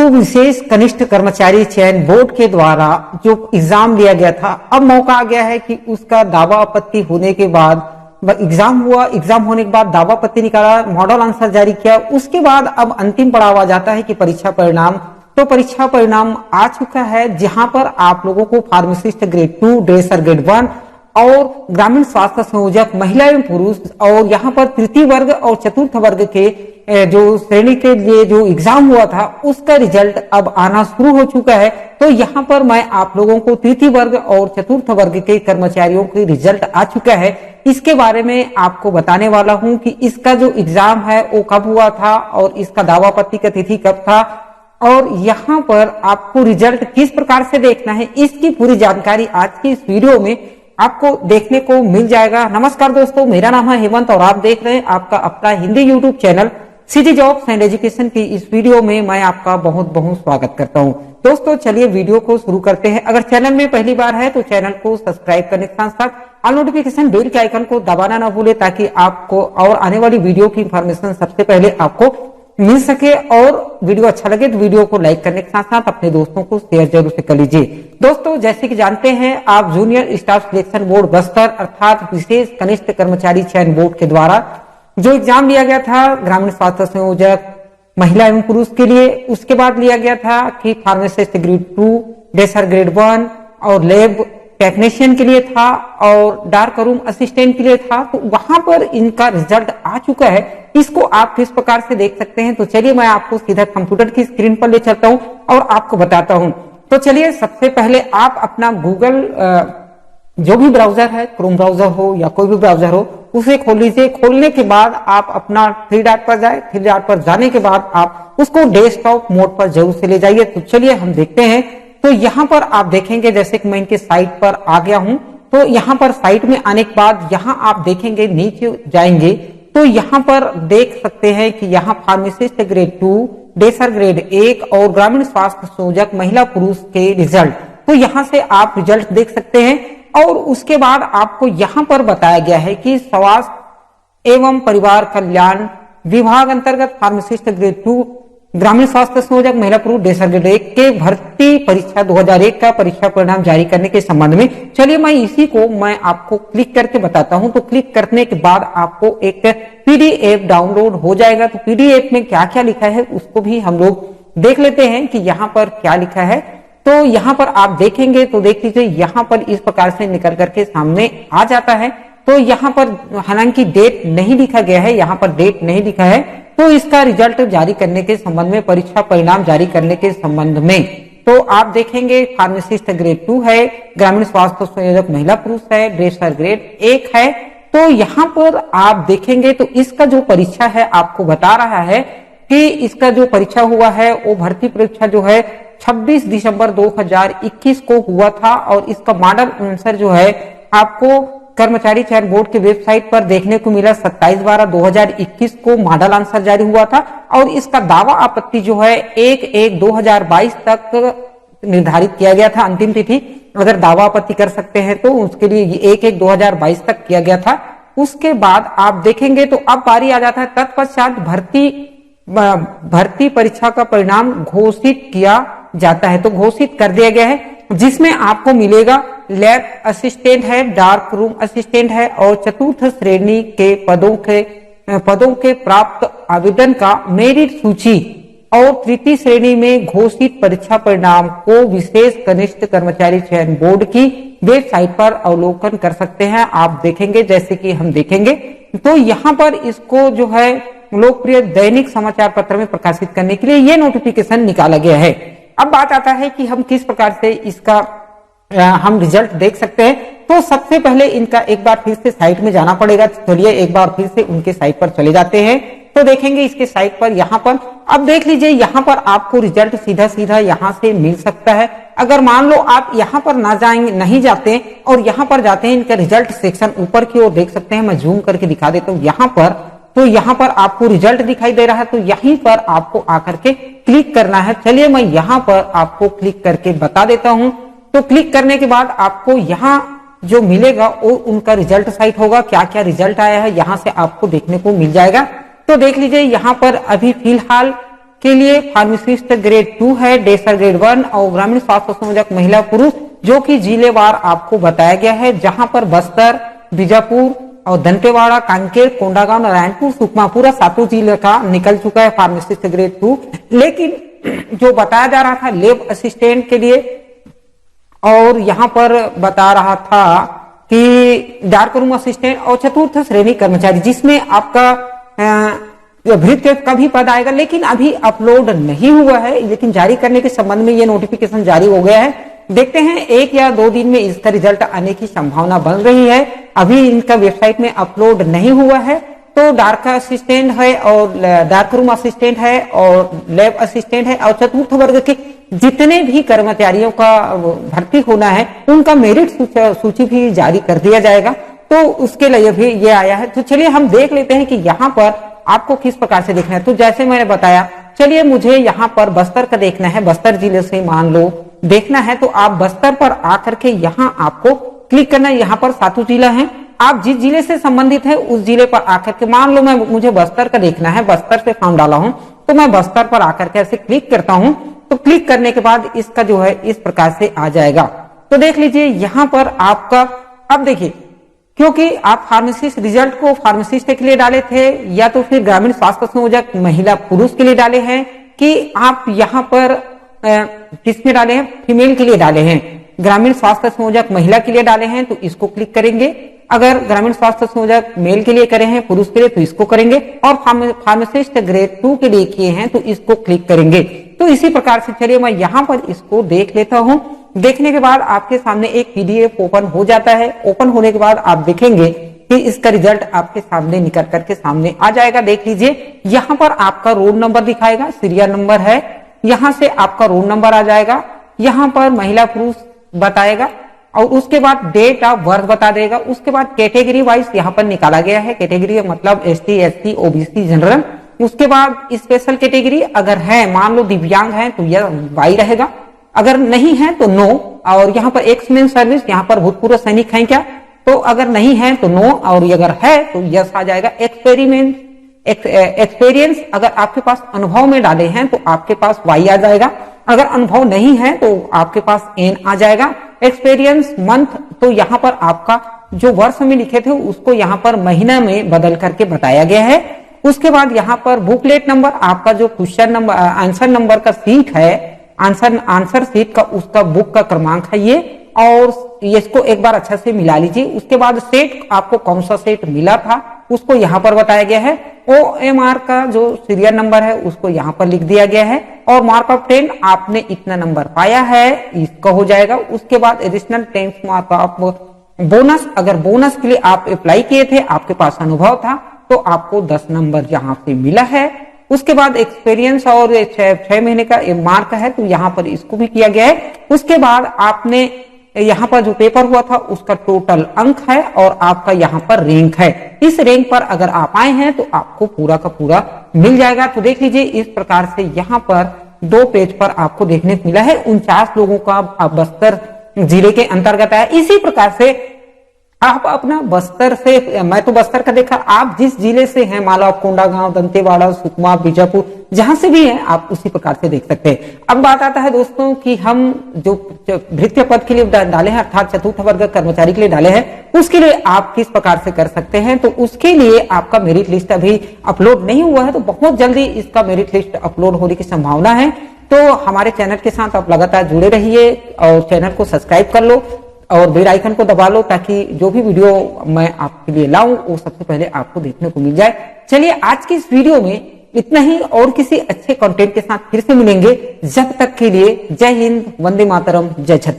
विशेष कनिष्ठ कर्मचारी चयन बोर्ड के द्वारा जो एग्जाम लिया गया था, अब मौका आ गया है कि उसका दावा आपत्ति होने के बाद एग्जाम हुआ, एग्जाम होने के बाद दावा आपत्ति निकाला, मॉडल आंसर जारी किया, उसके बाद अब अंतिम पड़ाव आ जाता है कि परीक्षा परिणाम। तो परीक्षा परिणाम आ चुका है, जहां पर आप लोगों को फार्मासिस्ट ग्रेड 2, ड्रेसर ग्रेड 1 और ग्रामीण स्वास्थ्य संयोजक महिला एवं पुरुष और यहाँ पर तृतीय वर्ग और चतुर्थ वर्ग के जो श्रेणी के लिए जो एग्जाम हुआ था उसका रिजल्ट अब आना शुरू हो चुका है। तो यहाँ पर मैं आप लोगों को तृतीय वर्ग और चतुर्थ वर्ग के कर्मचारियों के रिजल्ट आ चुका है, इसके बारे में आपको बताने वाला हूँ कि इसका जो एग्जाम है वो कब हुआ था और इसका दावा आपत्ति का तिथि कब था और यहाँ पर आपको रिजल्ट किस प्रकार से देखना है, इसकी पूरी जानकारी आज की इस वीडियो में आपको देखने को मिल जाएगा। नमस्कार दोस्तों, मेरा नाम है हेमंत और आप देख रहे हैं आपका अपना Hindi YouTube channel city jobs and education की इस वीडियो में मैं आपका बहुत बहुत स्वागत करता हूं। दोस्तों चलिए वीडियो को शुरू करते हैं। अगर चैनल में पहली बार है तो चैनल को सब्सक्राइब करने के साथ साथ ऑल नोटिफिकेशन बेल के आइकन को दबाना ना भूले, ताकि आपको और आने वाली वीडियो की इंफॉर्मेशन सबसे पहले आपको मिल सके। और वीडियो अच्छा लगे तो वीडियो को लाइक करने के साथ साथ अपने दोस्तों को शेयर जरूर से कर लीजिए। दोस्तों जैसे कि जानते हैं आप, junior staff selection board Bastar अर्थात विशेष कनिष्ठ कर्मचारी चयन बोर्ड के द्वारा जो एग्जाम लिया गया था ग्रामीण स्वास्थ्य संयोजक महिला एवं पुरुष के लिए, उसके बाद लिया गया था कि फार्मासिस्ट ग्रेड 2, ड्रेसर ग्रेड 1 और लैब टेक्नीशियन के लिए था और डार्क रूम असिस्टेंट के लिए था। तो वहां पर इनका रिजल्ट आ चुका है, इसको आप किस प्रकार से देख सकते हैं। तो चलिए मैं आपको सीधा कंप्यूटर की स्क्रीन पर ले चलता हूं और आपको बताता हूं। तो चलिए सबसे पहले आप अपना गूगल जो भी ब्राउजर है, क्रोम ब्राउजर हो या कोई भी ब्राउजर हो, उसे खोल लीजिए। खोलने के बाद आप अपना 3 डॉट पर जाए, 3 डॉट पर जाने के बाद आप उसको डेस्कटॉप मोड पर जरूर से ले जाइए। तो चलिए हम देखते हैं। तो यहाँ पर आप देखेंगे जैसे कि मैं इनके साइट पर आ गया हूं, तो यहाँ पर साइट में आने के बाद यहाँ आप देखेंगे, नीचे जाएंगे तो यहाँ पर देख सकते हैं कि यहाँ फार्मासिस्ट ग्रेड 2, ड्रेसर ग्रेड 1 और ग्रामीण स्वास्थ्य संयोजक महिला पुरुष के रिजल्ट, तो यहाँ से आप रिजल्ट देख सकते हैं। और उसके बाद आपको यहाँ पर बताया गया है कि स्वास्थ्य एवं परिवार कल्याण विभाग अंतर्गत फार्मासिस्ट ग्रेड 2, ग्रामीण स्वास्थ्य संयोजक महिला पुरुष ड्रेसर ग्रेड 1 के भर्ती परीक्षा 2001 का परीक्षा परिणाम जारी करने के संबंध में, चलिए मैं इसी को मैं आपको क्लिक करके बताता हूं। तो क्लिक करने के बाद आपको एक पीडीएफ डाउनलोड हो जाएगा। तो पीडीएफ में क्या क्या लिखा है उसको भी हम लोग देख लेते हैं कि यहाँ पर क्या लिखा है। तो यहाँ पर आप देखेंगे तो देख लीजिए, यहाँ पर इस प्रकार से निकल करके सामने आ जाता है। तो यहाँ पर हालांकि डेट नहीं लिखा गया है, यहाँ पर डेट नहीं लिखा है। तो इसका रिजल्ट जारी करने के संबंध में, परीक्षा परिणाम जारी करने के संबंध में, तो आप देखेंगे फार्मासिस्ट ग्रेड 2 है, ग्रामीण स्वास्थ्य संयोजक महिला पुरुष है, ड्रेसर ग्रेड 1 है। तो यहाँ पर आप देखेंगे तो इसका जो परीक्षा है आपको बता रहा है कि इसका जो परीक्षा हुआ है वो भर्ती परीक्षा जो है 26 दिसंबर 2021 को हुआ था और इसका मॉडल आंसर जो है आपको कर्मचारी चयन बोर्ड की वेबसाइट पर देखने को मिला। 27/12/2021 को मॉडल आंसर जारी हुआ था और इसका दावा आपत्ति जो है 1/1/2022 तक निर्धारित किया गया था अंतिम तिथि। अगर दावा आपत्ति कर सकते हैं तो उसके लिए 1/1/2022 तक किया गया था। उसके बाद आप देखेंगे तो अब बारी आ जाता है, तत्पश्चात भर्ती परीक्षा का परिणाम घोषित किया जाता है। तो घोषित कर दिया गया है, जिसमें आपको मिलेगा लैब असिस्टेंट है, डार्क रूम असिस्टेंट है और चतुर्थ श्रेणी के पदों के प्राप्त आवेदन का मेरिट सूची और तृतीय श्रेणी में घोषित परीक्षा परिणाम को विशेष कनिष्ठ कर्मचारी चयन बोर्ड की वेबसाइट पर अवलोकन कर सकते हैं। आप देखेंगे जैसे कि हम देखेंगे तो यहाँ पर इसको जो है लोकप्रिय दैनिक समाचार पत्र में प्रकाशित करने के लिए ये नोटिफिकेशन निकाला गया है। अब बात आता है कि हम किस प्रकार से इसका हम रिजल्ट देख सकते हैं। तो सबसे पहले इनका एक बार फिर से साइट में जाना पड़ेगा। चलिए एक बार फिर से उनके साइट पर चले जाते हैं। तो देखेंगे इसके साइट पर, यहाँ पर अब देख लीजिए, यहाँ पर आपको रिजल्ट सीधा सीधा यहाँ से मिल सकता है। अगर मान लो आप यहाँ पर ना जाएंगे, नहीं जाते और यहाँ पर जाते हैं, इनका रिजल्ट सेक्शन ऊपर की ओर देख सकते हैं। मैं जूम करके दिखा देता हूँ यहाँ पर। तो यहाँ पर आपको रिजल्ट दिखाई दे रहा है, तो यहीं पर आपको आकर के क्लिक करना है। चलिए मैं यहाँ पर आपको क्लिक करके बता देता हूँ। तो क्लिक करने के बाद आपको यहाँ जो मिलेगा वो उनका रिजल्ट साइट होगा। क्या क्या रिजल्ट आया है यहाँ से आपको देखने को मिल जाएगा। तो देख लीजिए यहाँ पर अभी फिलहाल के लिए फार्मासिस्ट ग्रेड 2 है, डेसर ग्रेड 1 और ग्रामीण स्वास्थ्य संयोजक महिला पुरुष, जो कि जिलेवार आपको बताया गया है, जहां पर बस्तर, बीजापुर और दंतेवाड़ा, कांकेर, कोंडागांव, नारायणपुर, सुकमा पूरा 7 जिले का निकल चुका है फार्मासिस्ट ग्रेड 2। लेकिन जो बताया जा रहा था लैब असिस्टेंट के लिए, और यहाँ पर बता रहा था कि डार्क रूम असिस्टेंट और चतुर्थ श्रेणी कर्मचारी, जिसमें आपका भृत्य का भी पद आएगा, लेकिन अभी अपलोड नहीं हुआ है। लेकिन जारी करने के संबंध में ये नोटिफिकेशन जारी हो गया है। देखते हैं 1 या 2 दिन में इसका रिजल्ट आने की संभावना बन रही है। अभी इनका वेबसाइट में अपलोड नहीं हुआ है। तो डार्क असिस्टेंट है और डार्क रूम असिस्टेंट है और लैब असिस्टेंट है और चतुर्थ वर्ग के जितने भी कर्मचारियों का भर्ती होना है उनका मेरिट सूची भी जारी कर दिया जाएगा। तो उसके लिए भी ये आया है। तो चलिए हम देख लेते हैं कि यहाँ पर आपको किस प्रकार से देखना है। तो जैसे मैंने बताया, चलिए मुझे यहाँ पर बस्तर का देखना है, बस्तर जिले से मान लो देखना है, तो आप बस्तर पर आकर के यहाँ आपको क्लिक करना है। यहाँ पर 7 जिला है, आप जिस जिले से संबंधित है उस जिले पर आकर के, मान लो मुझे बस्तर का देखना है, बस्तर से फॉर्म डाला हूं, तो मैं बस्तर पर आकर के ऐसे क्लिक करता हूं। तो क्लिक करने के बाद इसका जो है इस प्रकार से आ जाएगा। तो देख लीजिए यहाँ पर आपका, अब देखिए क्योंकि आप फार्मासिस्ट रिजल्ट को फार्मासिस्ट के लिए डाले थे या तो फिर ग्रामीण स्वास्थ्य संयोजक महिला पुरुष के लिए डाले हैं, कि आप यहाँ पर किसमें डाले हैं, फीमेल के लिए डाले हैं, ग्रामीण स्वास्थ्य संयोजक महिला के लिए डाले हैं तो इसको क्लिक करेंगे। अगर ग्रामीण स्वास्थ्य संयोजक मेल के लिए करे हैं, पुरुष के लिए, तो इसको करेंगे। और फार्मासिस्ट ग्रेड 2 के लिए किए हैं तो इसको क्लिक करेंगे। तो इसी प्रकार से चलिए मैं यहाँ पर इसको देख लेता हूँ। देखने के बाद आपके सामने एक पीडीएफ ओपन हो जाता है। ओपन होने के बाद आप देखेंगे कि इसका रिजल्ट आपके सामने निकल करके सामने आ जाएगा। देख लीजिए यहाँ पर आपका रोल नंबर दिखाएगा, सीरियल नंबर है, यहाँ से आपका रोल नंबर आ जाएगा, यहाँ पर महिला पुरुष बताएगा और उसके बाद डेट ऑफ बर्थ बता देगा। उसके बाद कैटेगरी वाइज यहाँ पर निकाला गया है, कैटेगरी मतलब ST SC OBC जनरल। उसके बाद स्पेशल कैटेगरी अगर है, मान लो दिव्यांग है तो यह Y रहेगा, अगर नहीं है तो नो। और यहाँ पर एक्समेन सर्विस, यहाँ पर भूतपूर्व सैनिक है क्या, तो अगर नहीं है तो नो, और अगर है तो यस आ जाएगा। एक्सपीरियंस अगर आपके पास अनुभव में डाले हैं तो आपके पास Y आ जाएगा, अगर अनुभव नहीं है तो आपके पास N आ जाएगा। एक्सपीरियंस मंथ, तो यहाँ पर आपका जो वर्ष में लिखे थे उसको यहाँ पर महीना में बदल करके बताया गया है। उसके बाद यहाँ पर बुकलेट नंबर, आपका जो क्वेश्चन नंबर आंसर नंबर का सीट है, आंसर सीट का उसका बुक का क्रमांक है ये, और इसको एक बार अच्छा से मिला लीजिए। उसके बाद सेट, आपको कौन सा सेट मिला था उसको यहाँ पर बताया गया है। OMR का जो सीरियल नंबर है उसको यहाँ पर लिख दिया गया है, और मार्क ऑफ 10 आपने इतना नंबर पाया है इसका हो जाएगा। उसके बाद एडिशनल 10 मार्क ऑफ बोनस, अगर बोनस के लिए आप अप्लाई किए थे, आपके पास अनुभव था, तो आपको 10 नंबर यहाँ से मिला है। उसके बाद एक्सपीरियंस और 6 महीने का मार्क है तो यहाँ पर इसको भी किया गया है। उसके बाद आपने यहाँ पर जो पेपर हुआ था उसका टोटल अंक है और आपका यहाँ पर रैंक है। इस रैंक पर अगर आप आए हैं तो आपको पूरा का पूरा मिल जाएगा। तो देख लीजिए इस प्रकार से यहाँ पर 2 पेज पर आपको देखने को मिला है। 49 लोगों का बस्तर जिले के अंतर्गत है। इसी प्रकार से आप अपना बस्तर से, मैं तो बस्तर का देखा, आप जिस जिले से हैं, मान लो आप कोंडागांव, दंतेवाड़ा, सुकमा, बीजापुर, जहां से भी हैं आप उसी प्रकार से देख सकते हैं। अब बात आता है दोस्तों कि हम जो भृत्य पद के लिए डाले हैं, अर्थात चतुर्थ वर्ग कर्मचारी के लिए डाले हैं, उसके लिए आप किस प्रकार से कर सकते हैं। तो उसके लिए आपका मेरिट लिस्ट अभी अपलोड नहीं हुआ है, तो बहुत जल्दी इसका मेरिट लिस्ट अपलोड होने की संभावना है। तो हमारे चैनल के साथ आप लगातार जुड़े रहिए और चैनल को सब्सक्राइब कर लो और बेल आइकन को दबा लो, ताकि जो भी वीडियो मैं आपके लिए लाऊं वो सबसे पहले आपको देखने को मिल जाए। चलिए आज की इस वीडियो में इतना ही, और किसी अच्छे कंटेंट के साथ फिर से मिलेंगे। जब तक के लिए जय हिंद, वंदे मातरम, जय छत्तीसगढ़।